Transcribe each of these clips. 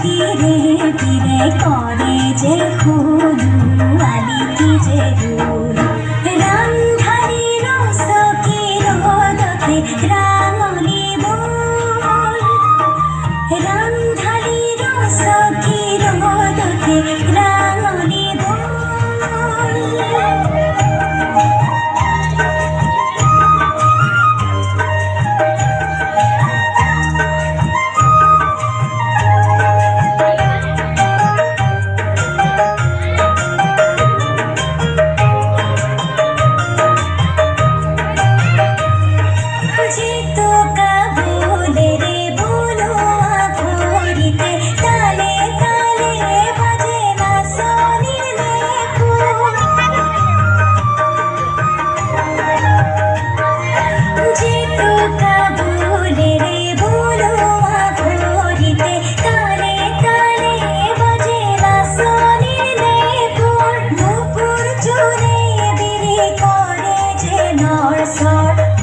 তীরে তীরে করে যে হুলু আলি কি যে রুল রামধারী রস কি রোদতে রাঙলি বল রামধারী রস কি রোদতে রাঙলি বল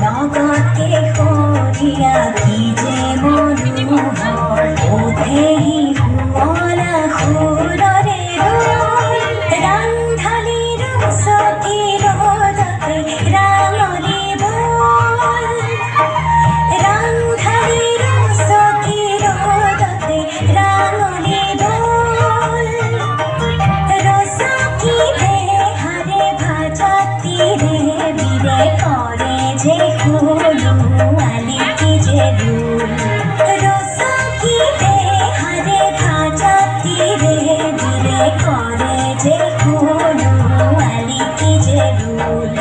নগদকে করিয়া কি যে মনোহর ওঠেহি হুয়লা হুররে রামধারী রস কি রোদতে রাঙলি বল রামধারী রস কি রোদতে রাঙলি বল রস কি হারে ভাজা তীরে বিরে করে যে হুলু আলি কি যে রুল রস কি হারে ভাজা তীরে বিরে করে যে হুলু আলি কি যে রুল